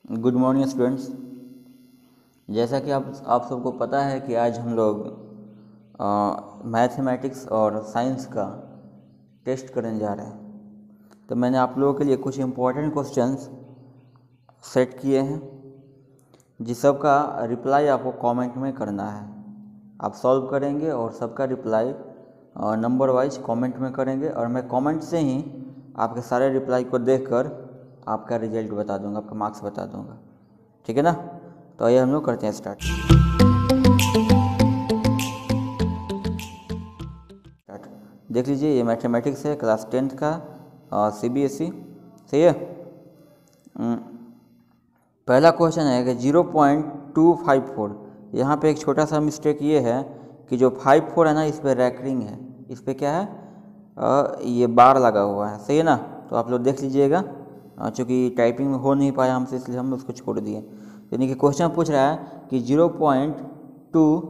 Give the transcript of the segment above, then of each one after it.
Good morning students. जैसा कि आप सबको पता है कि आज हम लोग मैथमेटिक्स और साइंस का टेस्ट करने जा रहे हैं। तो मैंने आप लोगों के लिए कुछ इम्पोर्टेंट क्वेश्चंस सेट किए हैं, जिस सब का रिप्लाई आपको कमेंट में करना है। आप सॉल्व करेंगे और सबका रिप्लाई नंबर वाइज कमेंट में करेंगे, और मैं कमेंट से ही आपके सारे रिप्लाई को देखकर आपका रिजल्ट बता दूंगा, आपका मार्क्स बता दूंगा। ठीक है ना? तो आइए हम लोग करते हैं स्टार्ट। देख लीजिए, ये मैथमेटिक्स है, क्लास 10th का CBSE। सही है। पहला क्वेश्चन है कि 0.254। यहाँ पे एक छोटा सा मिस्टेक ये है कि जो 54 है ना, इस पर रैकरिंग है। इस पर क्या है, ये बार लगा हुआ है। सही है ना? तो आप लोग देख लीजिएगा, चूँकि टाइपिंग में हो नहीं पाया हमसे, इसलिए हम उसको छोड़ दिए। यानी कि क्वेश्चन पूछ रहा है कि 0.2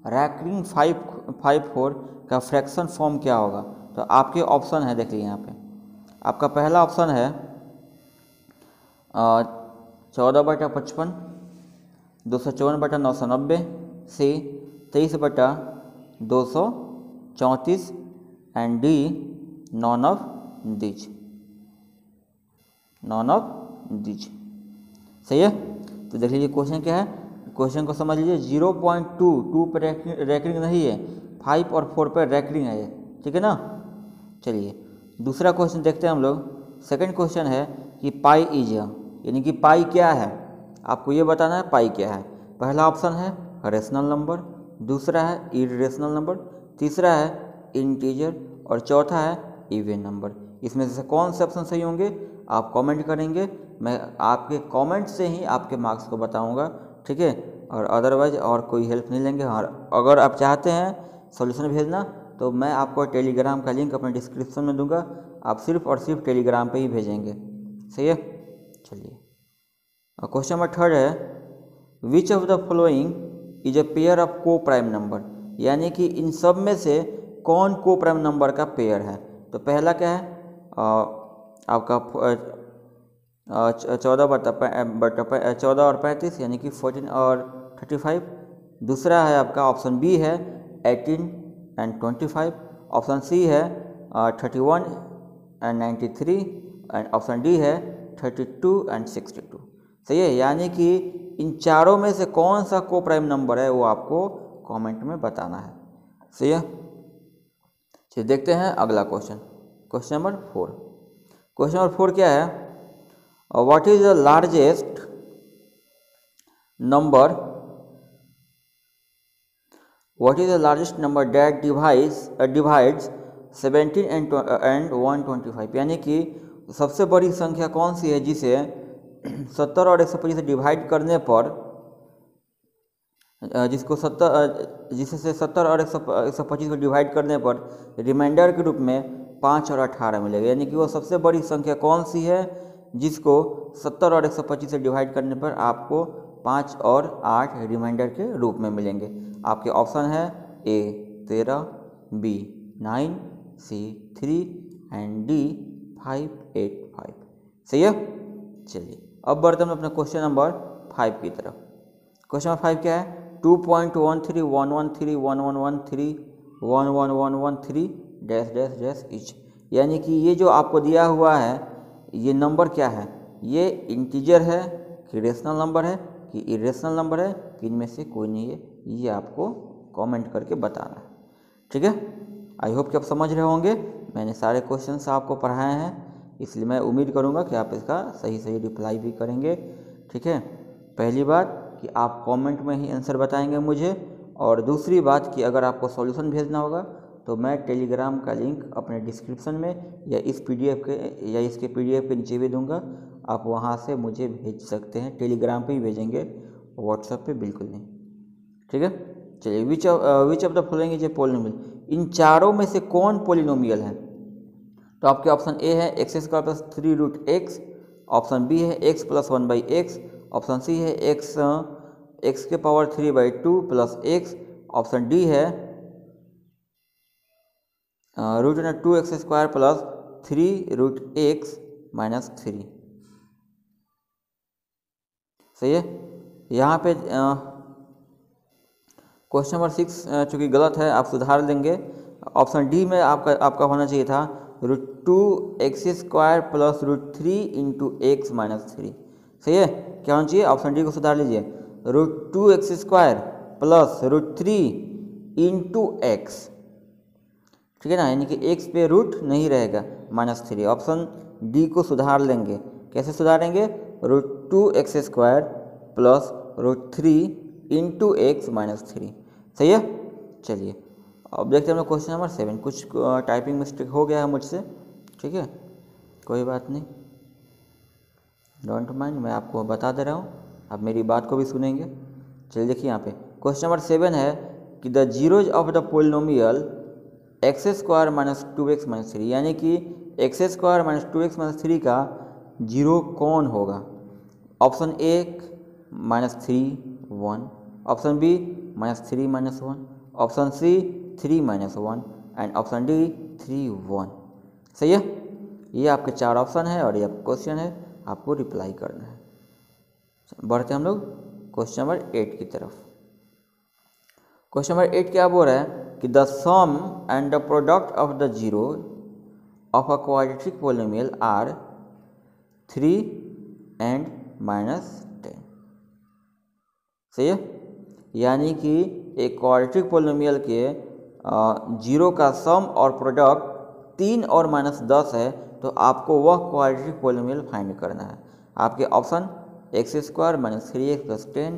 रैकरिंग 554 का फ्रैक्शन फॉर्म क्या होगा। तो आपके ऑप्शन है, देखिए यहाँ पे आपका पहला ऑप्शन है 14/55, 254/990, सी 23/234 and D none of these. सही है। तो देख लीजिए क्वेश्चन क्या है, क्वेश्चन को समझ लीजिए। 0.2 पर रैकरिंग नहीं है, 5 और 4 पर रैकरिंग है ये। ठीक है ना? चलिए दूसरा क्वेश्चन देखते हैं हम लोग। सेकंड क्वेश्चन है कि पाई इज, यानी कि पाई क्या है, आपको ये बताना है पाई क्या है। पहला ऑप्शन है रेशनल नंबर, दूसरा है इरेशनल नंबर, तीसरा है इंटीजर और चौथा है इवन नंबर। इसमें से कौन से ऑप्शन सही होंगे आप कमेंट करेंगे। मैं आपके कमेंट से ही आपके मार्क्स को बताऊंगा। ठीक है? और अदरवाइज और कोई हेल्प नहीं लेंगे। और अगर आप चाहते हैं सॉल्यूशन भेजना, तो मैं आपको टेलीग्राम का लिंक अपने डिस्क्रिप्शन में दूंगा। आप सिर्फ और सिर्फ टेलीग्राम पे ही भेजेंगे। सही है। चलिए क्वेश्चन नंबर थर्ड है, विच of the following is a pair of को प्राइम नंबर, यानी कि इन सब में से कौन को प्राइम नंबर का पेयर है। तो पहला क्या है, आपका 14 और 35, यानी कि 14 और 35। दूसरा है आपका ऑप्शन बी है 18 एंड 25। ऑप्शन सी है 31 एंड 93 एंड ऑप्शन डी है 32 एंड 62। सही है। यानी कि इन चारों में से कौन सा को प्राइम नंबर है वो आपको कमेंट में बताना है। सही है। चलिए देखते हैं अगला question, question number 4। Question number 4 क्या है, what is the largest number that divides 17 and 125, यानी कि सबसे बड़ी संख्या कौन सी है जिसे 70 और 125 से डिवाइड करने पर, जिससे 70 और 125 को डिवाइड करने पर रिमाइंडर के रूप में 5 और 18 मिलेगा। यानी कि वो सबसे बड़ी संख्या कौन सी है जिसको 70 और 125 से डिवाइड करने पर आपको 5 और 8 रिमाइंडर के रूप में मिलेंगे। आपके ऑप्शन है ए 13, बी 9, सी 3 एंड डी 585। सही है। चलिए अब बढ़ते हैं अपना क्वेश्चन नंबर 5 की तरफ। क्वेश्चन नंबर 5 क्या है, 2.1311131113 डैश डैश डैश इच, यानी कि ये जो आपको दिया हुआ है ये नंबर क्या है, ये इंटीजर है कि रेशनल नंबर है कि इरेशनल नंबर है कि इनमें से कोई नहीं है, ये आपको कमेंट करके बताना है। ठीक है। आई होप कि आप समझ रहे होंगे। मैंने सारे क्वेश्चंस आपको पढ़ाए हैं, इसलिए मैं उम्मीद करूंगा कि आप इसका सही सही रिप्लाई भी करेंगे। ठीक है। पहली बात कि आप कमेंट में ही आंसर बताएंगे मुझे, और दूसरी बात कि अगर आपको सॉल्यूशन भेजना होगा तो मैं टेलीग्राम का लिंक अपने डिस्क्रिप्शन में या इसके पीडीएफ के नीचे भी दूंगा। आप वहां से मुझे भेज सकते हैं, टेलीग्राम पे ही भेजेंगे, व्हाट्सएप पे बिल्कुल नहीं। ठीक है। चलिए which of the following is a polynomial, इन चारों में से कौन पोलिनोमियल है। तो आपके ऑप्शन ए है x² + 3√x, ऑप्शन बी है x + 1/x, ऑप्शन सी है x के पावर 3/2 + x, ऑप्शन डी है √2x² + 3√x - 3। सही है। यहाँ पे क्वेश्चन नंबर 6 चूँकि गलत है, आप सुधार लेंगे। ऑप्शन डी में आपका होना चाहिए था √2x² plus √3 into x minus 3। सही है, क्या होना चाहिए? ऑप्शन डी को सुधार लीजिए, √2x² प्लस √3 इंटू एक्स, ठीक है ना, यानी कि एक्स पे रूट नहीं रहेगा, -3। ऑप्शन डी को सुधार लेंगे। कैसे सुधारेंगे? √2x² plus √3 into x minus 3। सही है। चलिए अब देखते हैं हम लोग क्वेश्चन नंबर 7। कुछ टाइपिंग मिस्टेक हो गया है मुझसे, ठीक है, कोई बात नहीं, डोंट माइंड, मैं आपको बता दे रहा हूँ, आप मेरी बात को भी सुनेंगे। चलिए देखिए यहाँ पे क्वेश्चन नंबर 7 है कि the zeros of the polynomial x² minus 2x minus 3, यानी कि x² माइनस 2x माइनस 3 का जीरो कौन होगा? Option A -3 1, option B -3 -1, option C 3 -1 and option D 3 1। सही है, ये आपके 4 ऑप्शन है और ये आपका क्वेश्चन है, आपको रिप्लाई करना है। बढ़ते हम लोग क्वेश्चन नंबर 8 की तरफ। क्वेश्चन नंबर 8 क्या बोल रहा है कि the sum and the product of the zero of a quadratic polynomial are 3 and -10। सही है, यानी कि एक क्वाड्रेटिक पोलिनोमियल के जीरो का सम और प्रोडक्ट 3 और -10 है, तो आपको वह क्वाड्रेटिक पोलिनोमियल फाइंड करना है। आपके option x² minus 3x plus 10,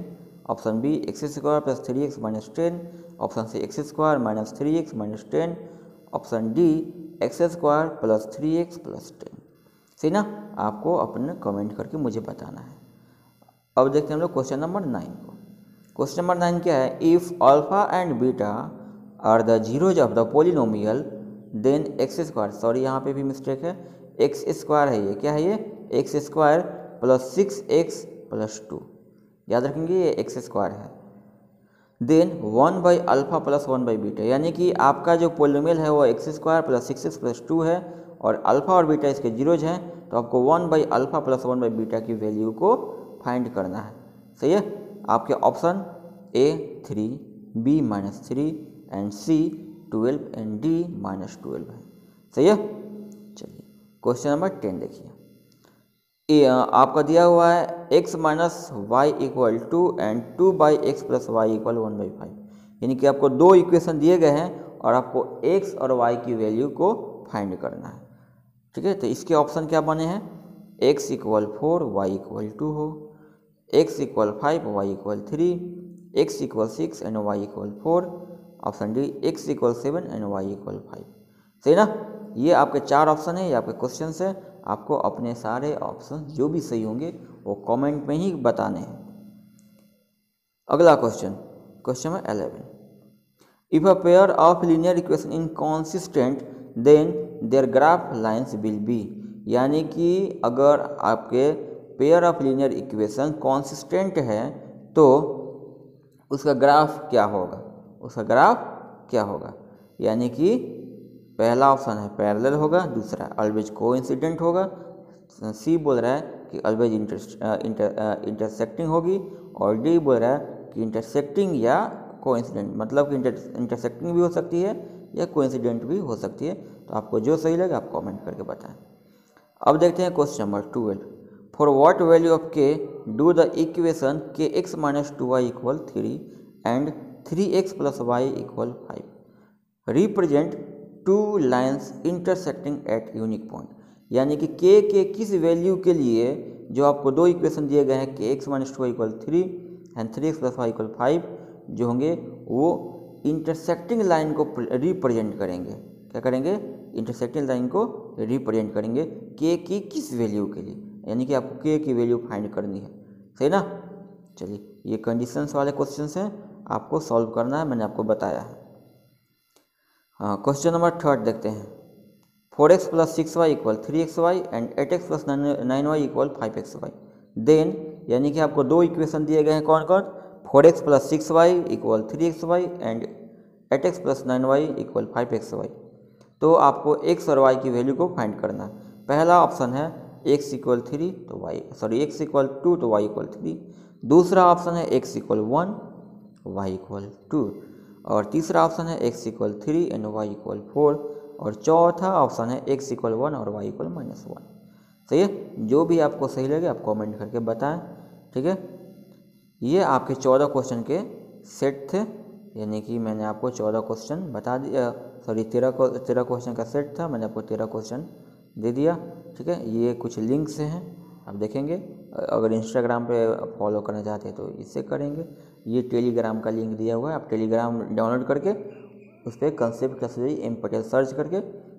option B x² plus 3x minus 10, option C x² minus 3x minus 10, option D x² plus 3x plus 10। सही ना, आपको अपने कमेंट करके मुझे बताना है। अब देखते हैं हम लोग क्वेश्चन नंबर 9 को। क्वेश्चन नंबर 9 क्या है? If alpha and beta are the zeros of the polynomial then x², sorry यहाँ पे भी मिस्टेक है, x² है, ये क्या है? ये x² प्लस 6x प्लस 2, याद रखेंगे ये x² है। देन 1/α प्लस 1/बीटा, यानी कि आपका जो पोलिनोमियल है वो x² प्लस 6x प्लस 2 है और अल्फा और बीटा इसके जीरोज हैं, तो आपको 1/α प्लस 1/बीटा की वैल्यू को फाइंड करना है। सही है, आपके option A 3, B -3 and C 12 and D -12 है। सही है। चलिए क्वेश्चन नंबर 10 देखिए, आपका दिया हुआ है x minus Y equal 2 and 2/x plus Y equal 1/5, यानी कि आपको दो इक्वेशन दिए गए हैं और आपको x और y की वैल्यू को फाइंड करना है। ठीक है, तो इसके ऑप्शन क्या बने हैं? x = 4 y = 2 हो, x = 5 y = 3, x = 6 and y = 4, option D x = 7 and y = 5। सही ना, ये आपके 4 ऑप्शन है, ये आपके क्वेश्चन है। आपको अपने सारे ऑप्शन जो भी सही होंगे वो कमेंट में ही बताने हैं। अगला question, question number 11, if a pair of linear equation inconsistent then their graph lines will be, यानी कि अगर आपके pair of linear equation consistent है तो उसका ग्राफ क्या होगा? उसका ग्राफ क्या होगा? यानी कि पहला ऑप्शन है पैरेलल होगा, दूसरा ऑलवेज कोइंसिडेंट होगा, सी बोल रहा है कि ऑलवेज इंटरसेक्टिंग होगी और डी बोल रहा है कि इंटरसेक्टिंग या कोइंसिडेंट, मतलब कि इंटरसेक्टिंग भी हो सकती है या कोइंसिडेंट भी हो सकती है। तो आपको जो सही लगे आप कमेंट करके बताएं। अब देखते हैं question number 12, for what value of K do the equation kx - 2y = 3 and 3x + y = 5 represent two lines intersecting at unique point, यानी कि k के किस वैल्यू के लिए जो आपको दो इक्वेशन दिए गए हैं kx - 2y = 3 and 3x + y = 5 जो होंगे वो इंटरसेक्टिंग लाइन को रिप्रेजेंट करेंगे। क्या करेंगे? इंटरसेक्टिंग लाइन को रिप्रेजेंट करेंगे k की किस वैल्यू के लिए, यानी कि आपको k की वैल्यू फाइंड करनी है। सही ना। चलिए ये कंडीशंस वाले क्वेश्चंस हैं, आपको सॉल्व करना है, मैंने आपको बताया है। हाँ, क्वेश्चन नंबर 3 देखते हैं, 4x + 6y = 3xy and 8x + 9y = 5xy then, यानी कि आपको दो इक्वेशन दिए गए हैं, कौन कौन? 4x + 6y = 3xy and 8x + 9y = 5xy। तो आपको x और y की वैल्यू को फाइंड करना है। पहला ऑप्शन है x = 2 तो y = 3, दूसरा ऑप्शन है x इक्वल 1 y इक्वल 2, और तीसरा ऑप्शन है x equal 3 and y equal 4, और चौथा ऑप्शन है x इक्वल 1 और y इक्वल -1। सही है, जो भी आपको सही लगे आप कमेंट करके बताएं। ठीक है, ये आपके 14 क्वेश्चन के सेट थे, यानी कि मैंने आपको 14 क्वेश्चन बता दिया, सॉरी 13 क्वेश्चन का सेट था, मैंने आपको 13 क्वेश्चन दे दिया। ठीक है, ये कुछ लिंक से हैं, आप देखेंगे। अगर इंस्टाग्राम पे फॉलो करना चाहते हैं तो इससे करेंगे। ये टेलीग्राम का लिंक दिया हुआ है, आप टेलीग्राम डाउनलोड करके उस पर concept classes M Patel search करके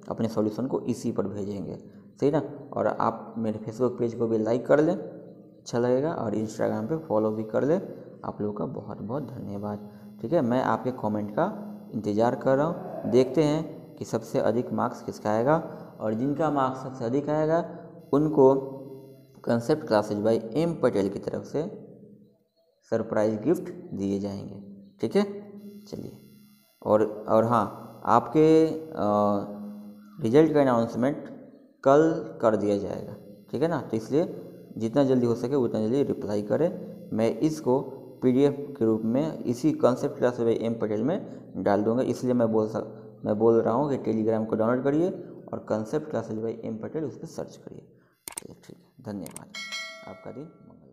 अपने सॉल्यूशन को इसी पर भेजेंगे। सही ना, और आप मेरे फेसबुक पेज को भी लाइक कर लें, अच्छा लगेगा, और इंस्टाग्राम पे फॉलो भी कर लें। आप लोगों का बहुत बहुत धन्यवाद। ठीक है, मैं आपके कमेंट का इंतज़ार कर रहा हूँ। देखते हैं कि सबसे अधिक मार्क्स किसका आएगा, और जिनका मार्क्स सबसे अधिक आएगा उनको concept classes by M Patel की तरफ से सरप्राइज गिफ्ट दिए जाएंगे। ठीक है, चलिए, और हाँ, आपके रिजल्ट का अनाउंसमेंट कल कर दिया जाएगा। ठीक है ना, तो इसलिए जितना जल्दी हो सके उतना जल्दी रिप्लाई करें। मैं इसको PDF के रूप में इसी concept class by M Patel में डाल दूंगा, इसलिए मैं बोल रहा हूँ कि टेलीग्राम को डाउनलोड करिए और concept classes by M Patel उस पर सर्च करिए। ठीक है, धन्यवाद, आपका दिन मंगल।